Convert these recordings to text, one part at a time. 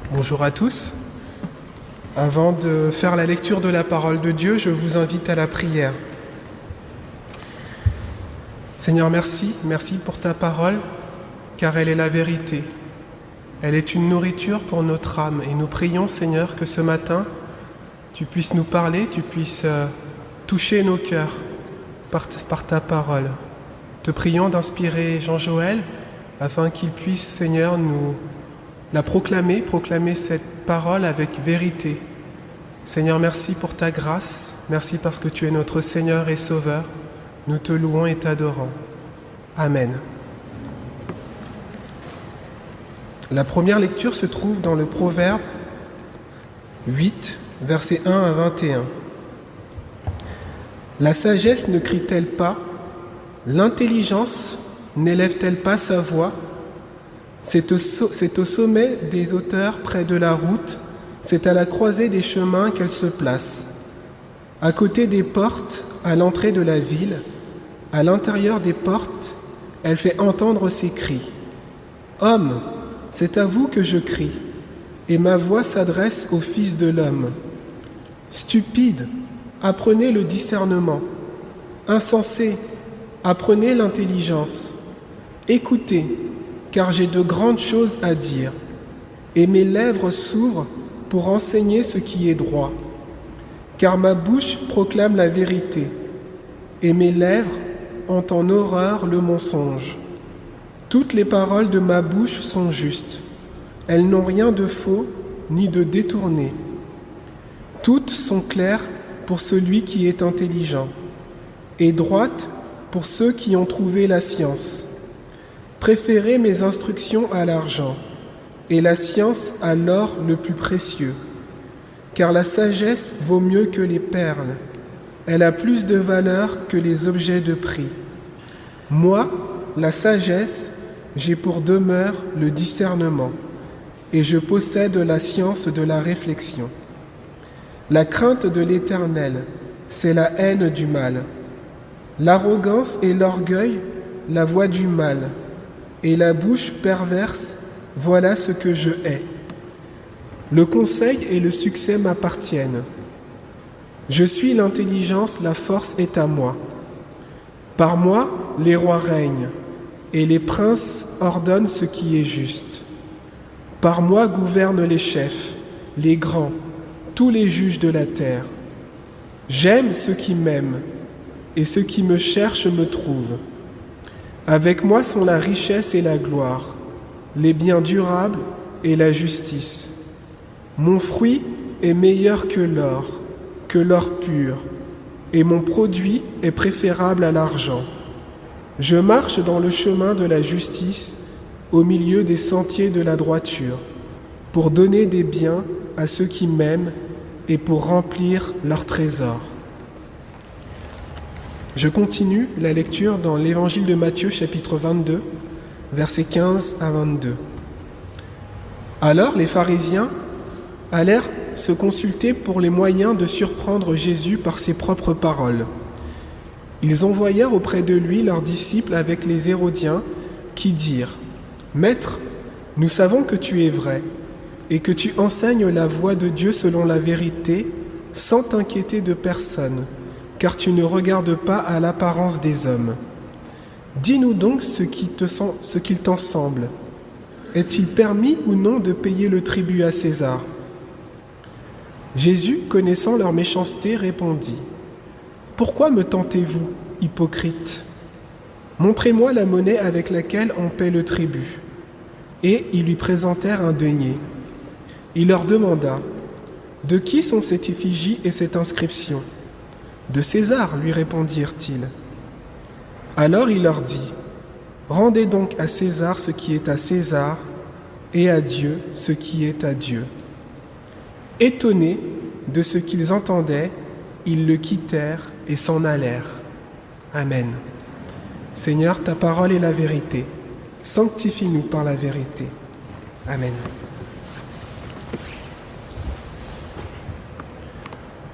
Bonjour à tous. Avant de faire la lecture de la parole de Dieu, je vous invite à la prière. Seigneur, merci pour ta parole, car elle est la vérité. Elle est une nourriture pour notre âme. Et nous prions, Seigneur, que ce matin, tu puisses nous parler, tu puisses toucher nos cœurs par ta parole. Te prions d'inspirer Jean-Joël afin qu'il puisse, Seigneur, nous la proclamer cette parole avec vérité. Seigneur, merci pour ta grâce, merci parce que tu es notre Seigneur et Sauveur. Nous te louons et t'adorons. Amen. La première lecture se trouve dans le Proverbe 8, versets 1 à 21. La sagesse ne crie-t-elle pas? L'intelligence n'élève-t-elle pas sa voix? C'est au sommet des hauteurs près de la route, c'est à la croisée des chemins qu'elle se place. À côté des portes, à l'entrée de la ville, à l'intérieur des portes, elle fait entendre ses cris. Hommes, c'est à vous que je crie, et ma voix s'adresse au Fils de l'homme. Stupides, apprenez le discernement. Insensés, apprenez l'intelligence. Écoutez, car j'ai de grandes choses à dire, et mes lèvres s'ouvrent pour enseigner ce qui est droit. Car ma bouche proclame la vérité, et mes lèvres ont en horreur le mensonge. Toutes les paroles de ma bouche sont justes, elles n'ont rien de faux ni de détourné. Toutes sont claires pour celui qui est intelligent, et droites pour ceux qui ont trouvé la science. Préférez mes instructions à l'argent, et la science à l'or le plus précieux. Car la sagesse vaut mieux que les perles, elle a plus de valeur que les objets de prix. Moi, la sagesse, j'ai pour demeure le discernement, et je possède la science de la réflexion. La crainte de l'Éternel, c'est la haine du mal. L'arrogance et l'orgueil, la voie du mal. Et la bouche perverse, voilà ce que je hais. Le conseil et le succès m'appartiennent. Je suis l'intelligence, la force est à moi. Par moi, les rois règnent, et les princes ordonnent ce qui est juste. Par moi gouvernent les chefs, les grands, tous les juges de la terre. J'aime ceux qui m'aiment, et ceux qui me cherchent me trouvent. Avec moi sont la richesse et la gloire, les biens durables et la justice. Mon fruit est meilleur que l'or pur, et mon produit est préférable à l'argent. Je marche dans le chemin de la justice, au milieu des sentiers de la droiture, pour donner des biens à ceux qui m'aiment et pour remplir leurs trésors. Je continue la lecture dans l'Évangile de Matthieu, chapitre 22, versets 15 à 22. Alors les pharisiens allèrent se consulter pour les moyens de surprendre Jésus par ses propres paroles. Ils envoyèrent auprès de lui leurs disciples avec les Hérodiens qui dirent « Maître, nous savons que tu es vrai et que tu enseignes la voie de Dieu selon la vérité sans t'inquiéter de personne. Car tu ne regardes pas à l'apparence des hommes. Dis-nous donc ce qu'il t'en semble. Est-il permis ou non de payer le tribut à César ?» Jésus, connaissant leur méchanceté, répondit « Pourquoi me tentez-vous, hypocrites? Montrez-moi la monnaie avec laquelle on paie le tribut. » Et ils lui présentèrent un denier. Il leur demanda « De qui sont cette effigie et cette inscription ?» « De César, lui répondirent-ils. Alors il leur dit, « Rendez donc à César ce qui est à César, et à Dieu ce qui est à Dieu. » Étonnés de ce qu'ils entendaient, ils le quittèrent et s'en allèrent. Amen. Seigneur, ta parole est la vérité. Sanctifie-nous par la vérité. Amen.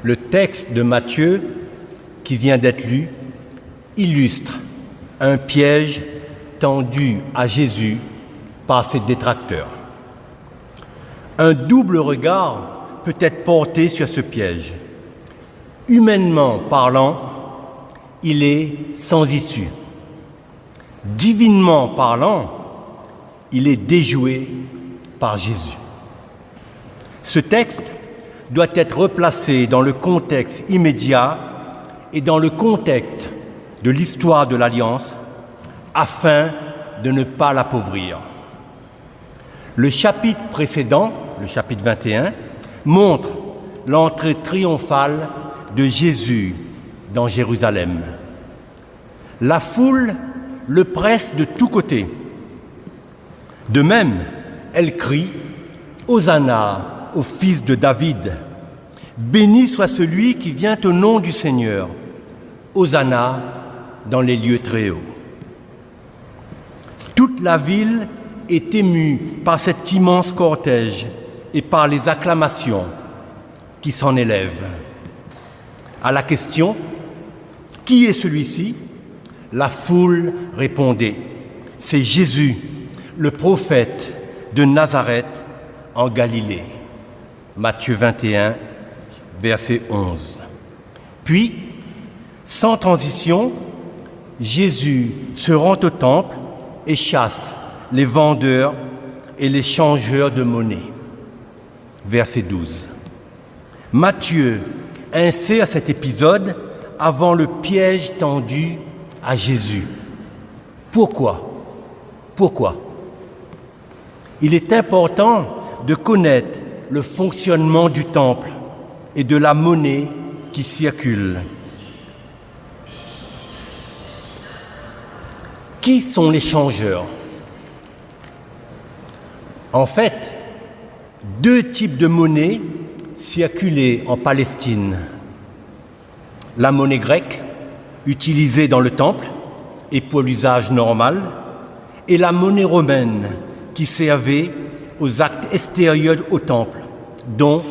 Le texte de Matthieu qui vient d'être lu illustre un piège tendu à Jésus par ses détracteurs. Un double regard peut être porté sur ce piège. Humainement parlant, il est sans issue. Divinement parlant, il est déjoué par Jésus. Ce texte doit être replacé dans le contexte immédiat et dans le contexte de l'histoire de l'Alliance afin de ne pas l'appauvrir. Le chapitre précédent, le chapitre 21, montre l'entrée triomphale de Jésus dans Jérusalem. La foule le presse de tous côtés. De même, elle crie « Hosanna au fils de David ! Béni soit celui qui vient au nom du Seigneur ! Hosanna dans les lieux très hauts !» Toute la ville est émue par cet immense cortège et par les acclamations qui s'en élèvent. À la question « Qui est celui-ci ?» la foule répondait « C'est Jésus, le prophète de Nazareth en Galilée. » Matthieu 21, verset 11. Puis, sans transition, Jésus se rend au temple et chasse les vendeurs et les changeurs de monnaie. Verset 12. Matthieu insère cet épisode avant le piège tendu à Jésus. Pourquoi? Il est important de connaître le fonctionnement du temple et de la monnaie qui circule. Qui sont les changeurs? En fait, deux types de monnaie circulaient en Palestine. La monnaie grecque, utilisée dans le temple et pour l'usage normal, et la monnaie romaine qui servait aux actes extérieurs au temple, dont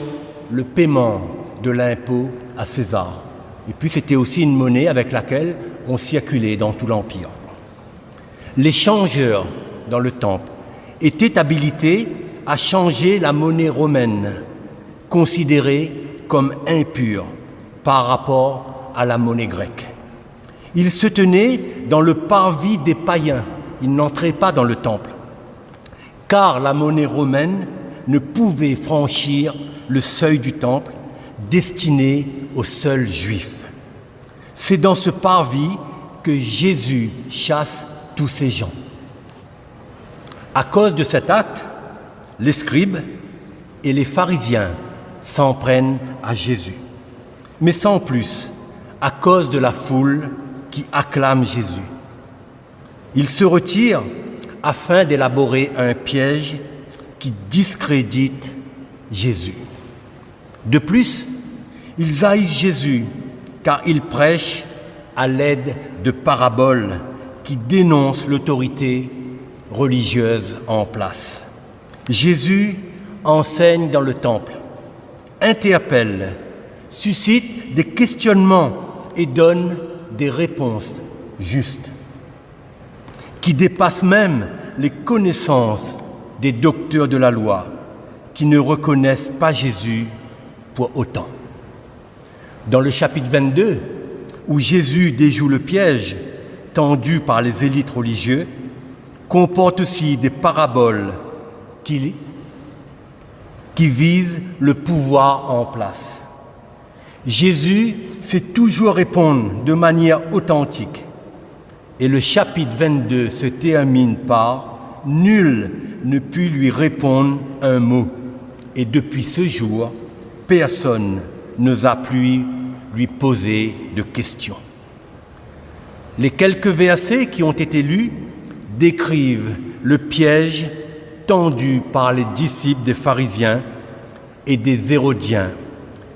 le paiement de l'impôt à César. Et puis c'était aussi une monnaie avec laquelle on circulait dans tout l'Empire. Les changeurs dans le temple étaient habilités à changer la monnaie romaine, considérée comme impure par rapport à la monnaie grecque. Ils se tenaient dans le parvis des païens, ils n'entraient pas dans le temple, car la monnaie romaine ne pouvait franchir le seuil du temple destiné aux seuls juifs. C'est dans ce parvis que Jésus chasse tous ces gens. À cause de cet acte, les scribes et les pharisiens s'en prennent à Jésus. Mais sans plus, à cause de la foule qui acclame Jésus. Ils se retirent afin d'élaborer un piège qui discrédite Jésus. De plus, ils haïssent Jésus car il prêche à l'aide de paraboles qui dénoncent l'autorité religieuse en place. Jésus enseigne dans le temple, interpelle, suscite des questionnements et donne des réponses justes, qui dépassent même les connaissances des docteurs de la loi, qui ne reconnaissent pas Jésus pour autant. Dans le chapitre 22, où Jésus déjoue le piège tendu par les élites religieuses, comporte aussi des paraboles qui visent le pouvoir en place. Jésus sait toujours répondre de manière authentique. Et le chapitre 22 se termine par « Nul ne put lui répondre un mot. Et depuis ce jour, personne n'osa plus lui poser de questions. » Les quelques versets qui ont été lus décrivent le piège tendu par les disciples des pharisiens et des hérodiens,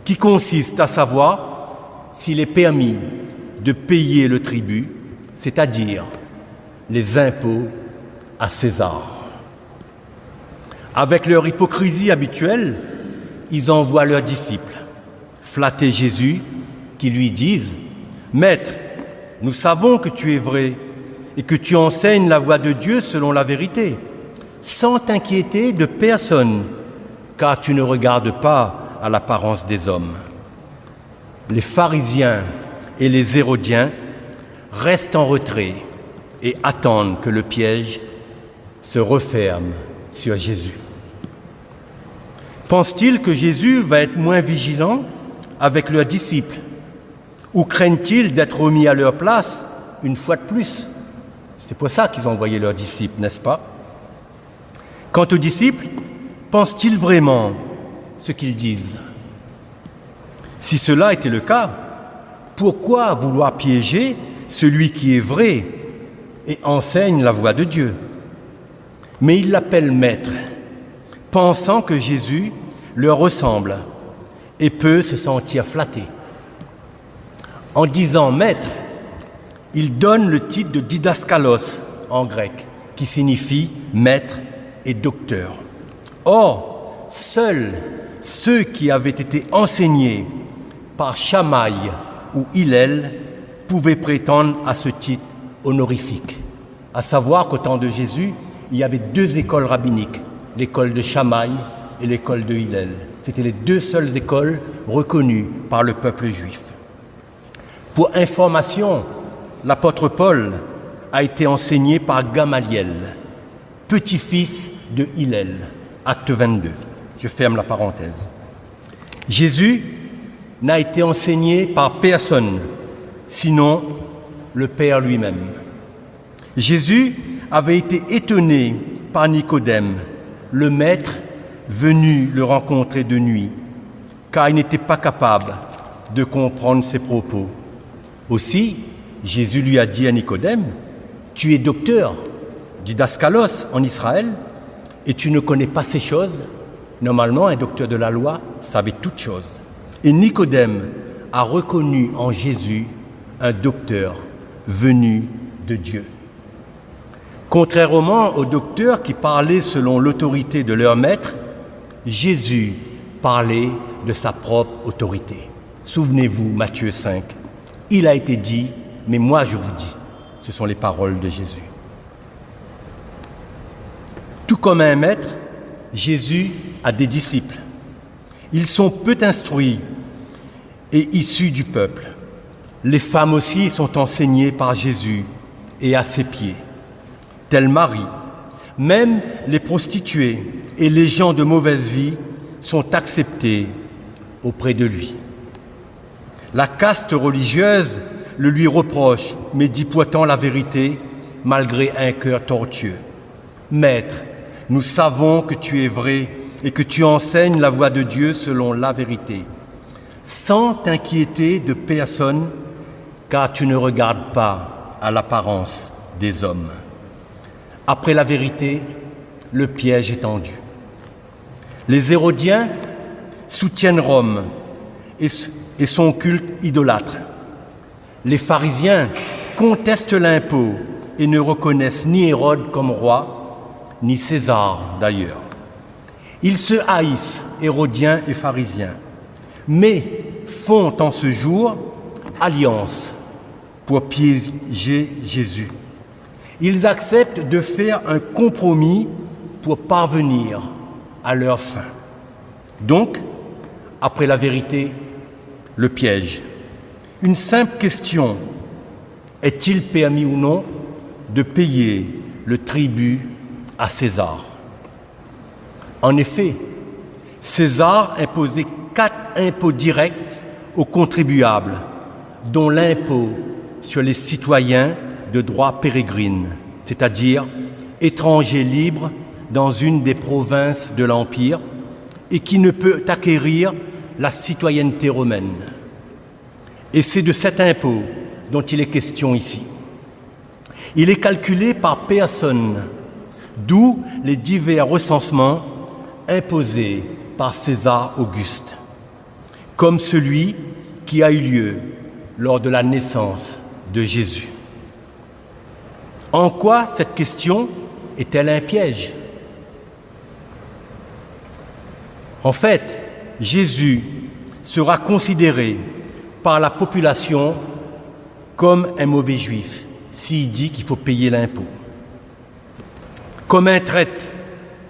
qui consiste à savoir s'il est permis de payer le tribut, c'est-à-dire les impôts à César. Avec leur hypocrisie habituelle, ils envoient leurs disciples flatter Jésus, qui lui disent « Maître, nous savons que tu es vrai et que tu enseignes la voie de Dieu selon la vérité, sans t'inquiéter de personne, car tu ne regardes pas à l'apparence des hommes. Les pharisiens et les hérodiens restent en retrait et attendent que le piège se referme sur Jésus. Pensent-ils que Jésus va être moins vigilant avec leurs disciples? Ou craignent-ils d'être remis à leur place une fois de plus? C'est pour ça qu'ils ont envoyé leurs disciples, n'est-ce pas? Quant aux disciples, pensent-ils vraiment ce qu'ils disent? Si cela était le cas, pourquoi vouloir piéger celui qui est vrai et enseigne la voie de Dieu? Mais ils l'appellent maître, pensant que Jésus leur ressemble et peut se sentir flatté. En disant maître, ils donnent le titre de didaskalos en grec, qui signifie maître et docteur. Or, seuls ceux qui avaient été enseignés par Shammai ou Hillel pouvaient prétendre à ce titre honorifique. À savoir qu'au temps de Jésus, il y avait 2 écoles rabbiniques, l'école de Shammai et l'école de Hillel. C'était les 2 seules écoles reconnues par le peuple juif. Pour information, l'apôtre Paul a été enseigné par Gamaliel, petit-fils de Hillel, acte 22. Je ferme la parenthèse. Jésus n'a été enseigné par personne, sinon le Père lui-même. Jésus avait été étonné par Nicodème, le maître venu le rencontrer de nuit, car il n'était pas capable de comprendre ses propos. Aussi, Jésus lui a dit à Nicodème, « Tu es docteur, didaskalos en Israël, et tu ne connais pas ces choses. Normalement, un docteur de la loi savait toutes choses. » Et Nicodème a reconnu en Jésus un docteur venu de Dieu. Contrairement aux docteurs qui parlaient selon l'autorité de leur maître, Jésus parlait de sa propre autorité. Souvenez-vous, Matthieu 5. Il a été dit, mais moi je vous dis. Ce sont les paroles de Jésus. Tout comme un maître, Jésus a des disciples. Ils sont peu instruits et issus du peuple. Les femmes aussi sont enseignées par Jésus et à ses pieds. Telle Marie, même les prostituées et les gens de mauvaise vie sont acceptés auprès de lui. La caste religieuse le lui reproche, mais dit pourtant la vérité malgré un cœur tortueux. « Maître, nous savons que tu es vrai et que tu enseignes la voie de Dieu selon la vérité, sans t'inquiéter de personne, car tu ne regardes pas à l'apparence des hommes. » Après la vérité, le piège est tendu. Les Hérodiens soutiennent Rome et son culte idolâtre. Les pharisiens contestent l'impôt et ne reconnaissent ni Hérode comme roi, ni César d'ailleurs. Ils se haïssent, Hérodiens et pharisiens, mais font en ce jour alliance pour piéger Jésus. Ils acceptent de faire un compromis pour parvenir à leur fin. Donc, après la vérité, le piège. Une simple question, est-il permis ou non de payer le tribut à César? En effet, César imposait 4 impôts directs aux contribuables, dont l'impôt sur les citoyens de droit pérégrine, c'est-à-dire étrangers libres dans une des provinces de l'Empire et qui ne peut acquérir la citoyenneté romaine. Et c'est de cet impôt dont il est question ici. Il est calculé par personne, d'où les divers recensements imposés par César Auguste, comme celui qui a eu lieu lors de la naissance de Jésus. En quoi cette question est-elle un piège? En fait, Jésus sera considéré par la population comme un mauvais juif s'il dit qu'il faut payer l'impôt, comme un traître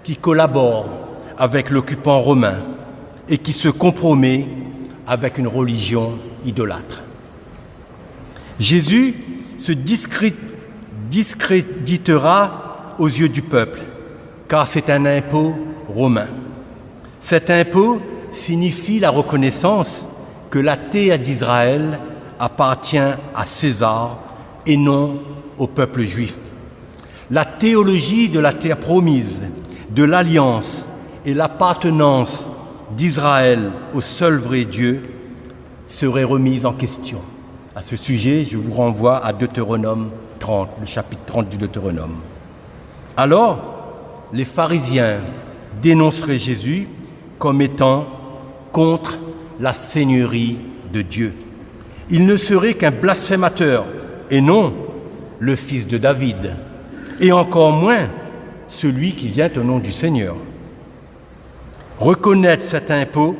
qui collabore avec l'occupant romain et qui se compromet avec une religion idolâtre. Jésus se discréditera aux yeux du peuple, car c'est un impôt romain. Cet impôt signifie la reconnaissance que la terre d'Israël appartient à César et non au peuple juif. La théologie de la terre promise, de l'alliance et l'appartenance d'Israël au seul vrai Dieu serait remise en question. À ce sujet, je vous renvoie à Deutéronome 30, le chapitre 30 du Deutéronome. Alors, les pharisiens dénonceraient Jésus comme étant contre la seigneurie de Dieu. Il ne serait qu'un blasphémateur et non le fils de David, et encore moins celui qui vient au nom du Seigneur. Reconnaître cet impôt,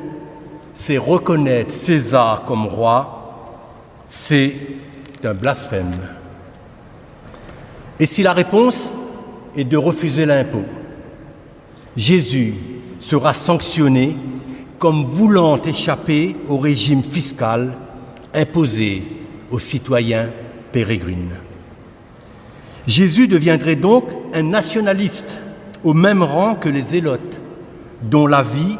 c'est reconnaître César comme roi, c'est un blasphème. Et si la réponse est de refuser l'impôt, Jésus sera sanctionné comme voulant échapper au régime fiscal imposé aux citoyens pérégrines. Jésus deviendrait donc un nationaliste au même rang que les Zélotes, dont la vie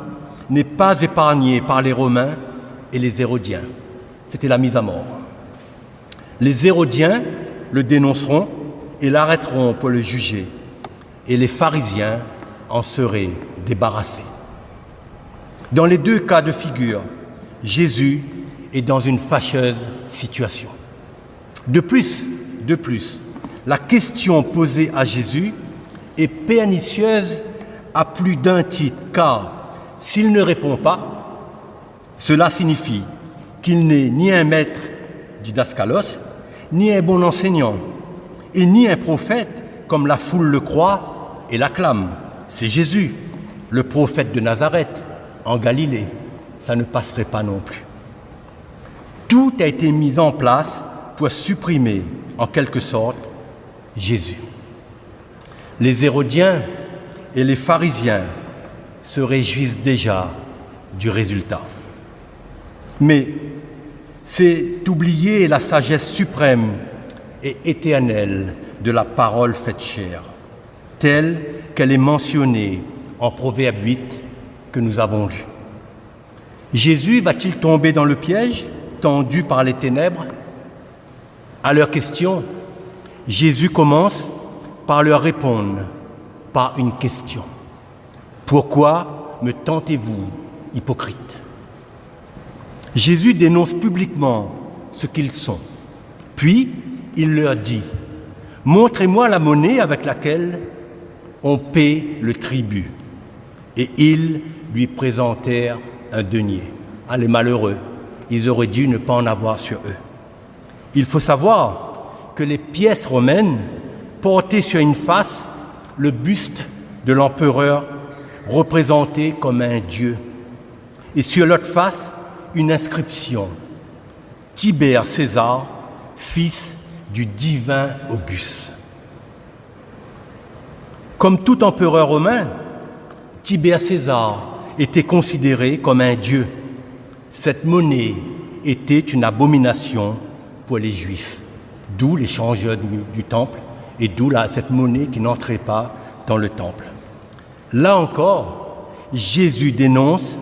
n'est pas épargnée par les Romains et les Hérodiens. C'était la mise à mort. Les Hérodiens le dénonceront et l'arrêteront pour le juger, et les pharisiens en seraient débarrassés. Dans les deux cas de figure, Jésus est dans une fâcheuse situation. De plus, la question posée à Jésus est pernicieuse à plus d'un titre, car s'il ne répond pas, cela signifie qu'il n'est ni un maître didascalos, ni un bon enseignant, et ni un prophète comme la foule le croit et l'acclame. C'est Jésus, le prophète de Nazareth, en Galilée. Ça ne passerait pas non plus. Tout a été mis en place pour supprimer, en quelque sorte, Jésus. Les Hérodiens et les pharisiens se réjouissent déjà du résultat. Mais c'est oublier la sagesse suprême et éternelle de la parole faite chair, telle qu'elle est mentionnée en Proverbe 8 que nous avons lu. Jésus va-t-il tomber dans le piège tendu par les ténèbres? À leur question, Jésus commence par leur répondre par une question. Pourquoi me tentez-vous, hypocrite? Jésus dénonce publiquement ce qu'ils sont. Puis, il leur dit, « Montrez-moi la monnaie avec laquelle on paie le tribut. » Et ils lui présentèrent un denier. Ah, les malheureux, ils auraient dû ne pas en avoir sur eux. Il faut savoir que les pièces romaines portaient sur une face le buste de l'empereur représenté comme un dieu, et sur l'autre face, une inscription « Tibère César, fils du divin Auguste ». Comme tout empereur romain, Tibère César était considéré comme un dieu. Cette monnaie était une abomination pour les Juifs, d'où l'échange du temple et d'où cette monnaie qui n'entrait pas dans le temple. Là encore, Jésus dénonce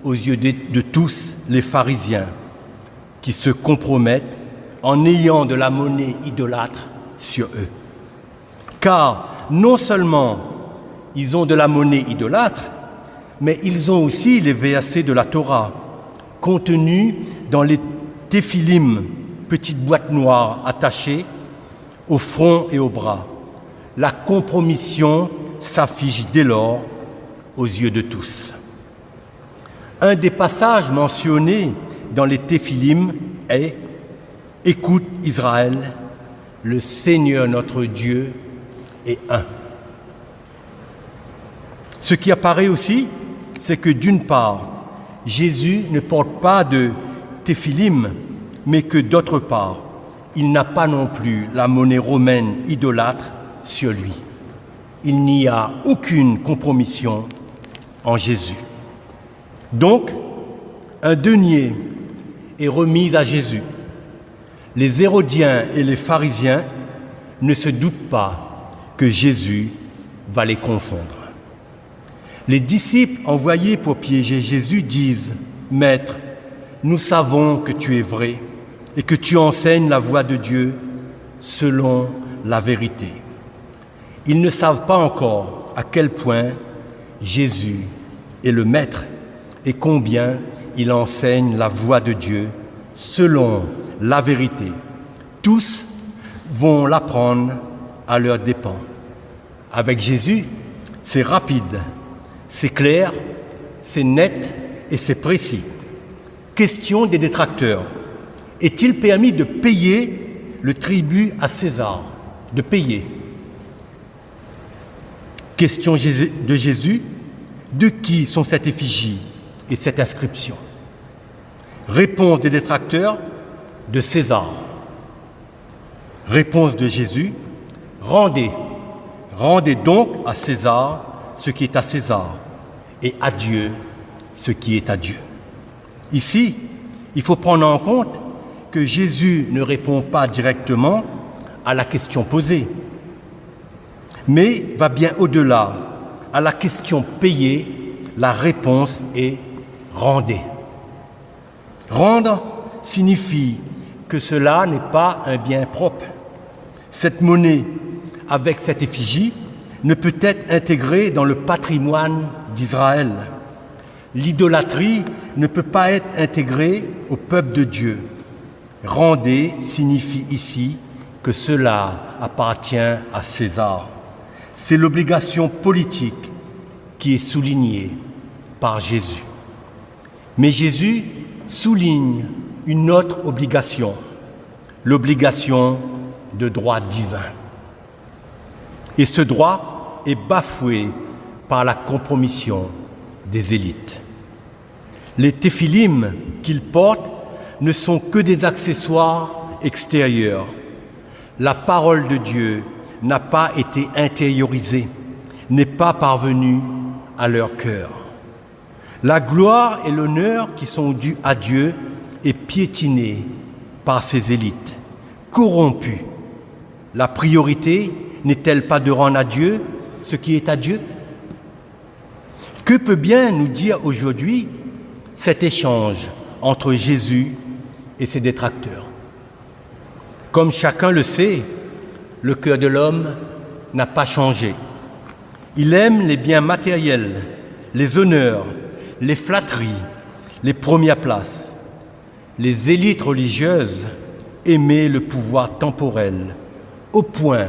aux yeux de tous les pharisiens qui se compromettent en ayant de la monnaie idolâtre sur eux. Car non seulement ils ont de la monnaie idolâtre, mais ils ont aussi les versets de la Torah, contenus dans les téphilim, petites boîtes noires attachées au front et au bras. La compromission s'affiche dès lors aux yeux de tous. Un des passages mentionnés dans les téphilim est « Écoute Israël, le Seigneur notre Dieu est un ». Ce qui apparaît aussi, c'est que d'une part, Jésus ne porte pas de téphilim, mais que d'autre part, il n'a pas non plus la monnaie romaine idolâtre sur lui. Il n'y a aucune compromission en Jésus. Donc, un denier est remis à Jésus. Les Hérodiens et les pharisiens ne se doutent pas que Jésus va les confondre. Les disciples envoyés pour piéger Jésus disent « Maître, nous savons que tu es vrai et que tu enseignes la voie de Dieu selon la vérité. » Ils ne savent pas encore à quel point Jésus est le Maître et combien il enseigne la voie de Dieu selon la vérité. Tous vont l'apprendre à leurs dépens. Avec Jésus, c'est rapide, c'est clair, c'est net et c'est précis. Question des détracteurs. Est-il permis de payer le tribut à César? De payer. Question de Jésus. De qui sont cette effigie et cette inscription? Réponse des détracteurs. De César. Réponse de Jésus. Rendez donc à César ce qui est à César et à Dieu ce qui est à Dieu. Ici, il faut prendre en compte que Jésus ne répond pas directement à la question posée, mais va bien au-delà. À la question payée, la réponse est « rendez ». Rendre signifie que cela n'est pas un bien propre. Cette monnaie, avec cette effigie, ne peut être intégrée dans le patrimoine d'Israël. L'idolâtrie ne peut pas être intégrée au peuple de Dieu. Rendez signifie ici que cela appartient à César. C'est l'obligation politique qui est soulignée par Jésus. Mais Jésus souligne une autre obligation, l'obligation de droit divin. Et ce droit est bafoué par la compromission des élites. Les téphilim qu'ils portent ne sont que des accessoires extérieurs. La parole de Dieu n'a pas été intériorisée, n'est pas parvenue à leur cœur. La gloire et l'honneur qui sont dus à Dieu est piétinée par ces élites, corrompues. La priorité n'est-elle pas de rendre à Dieu ce qui est à Dieu? Que peut bien nous dire aujourd'hui cet échange entre Jésus et ses détracteurs? Comme chacun le sait, le cœur de l'homme n'a pas changé. Il aime les biens matériels, les honneurs, les flatteries, les premières places. Les élites religieuses aimaient le pouvoir temporel au point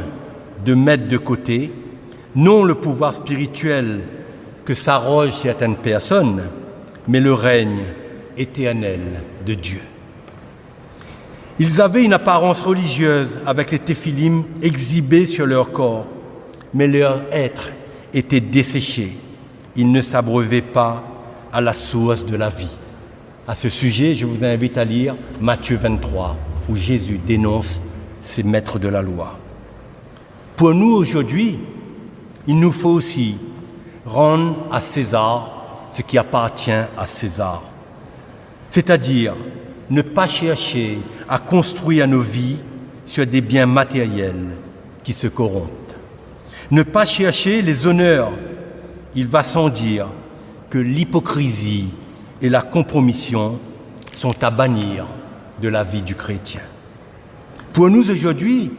de mettre de côté non le pouvoir spirituel que s'arrogent certaines personnes, mais le règne éternel de Dieu. Ils avaient une apparence religieuse avec les téphilim exhibés sur leur corps, mais leur être était desséché. Ils ne s'abreuvaient pas à la source de la vie. À ce sujet, je vous invite à lire Matthieu 23, où Jésus dénonce ces maîtres de la loi. Pour nous aujourd'hui, il nous faut aussi rendre à César ce qui appartient à César. C'est-à-dire ne pas chercher à construire nos vies sur des biens matériels qui se corrompent. Ne pas chercher les honneurs. Il va sans dire que l'hypocrisie et la compromission sont à bannir de la vie du chrétien. Pour nous aujourd'hui,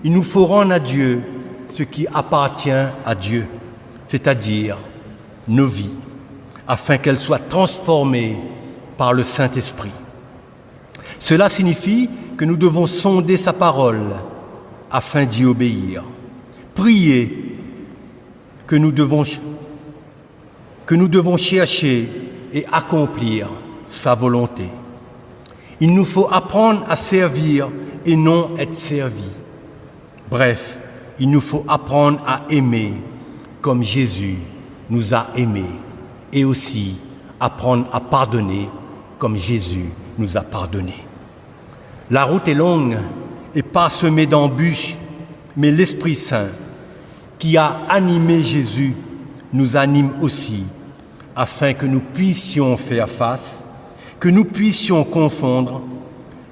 il nous faut rendre à Dieu ce qui appartient à Dieu, c'est-à-dire nos vies, afin qu'elles soient transformées par le Saint-Esprit. Cela signifie que nous devons sonder sa parole afin d'y obéir, prier que nous devons chercher et accomplir sa volonté. Il nous faut apprendre à servir et non être servi. Bref, il nous faut apprendre à aimer comme Jésus nous a aimés et aussi apprendre à pardonner comme Jésus nous a pardonnés. La route est longue et parsemée d'embûches, mais l'Esprit Saint qui a animé Jésus nous anime aussi afin que nous puissions faire face, que nous puissions confondre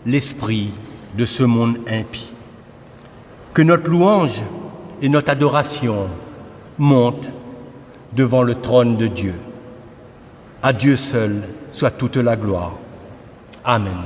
l'esprit de ce monde impie. Que notre louange et notre adoration montent devant le trône de Dieu. À Dieu seul soit toute la gloire. Amen.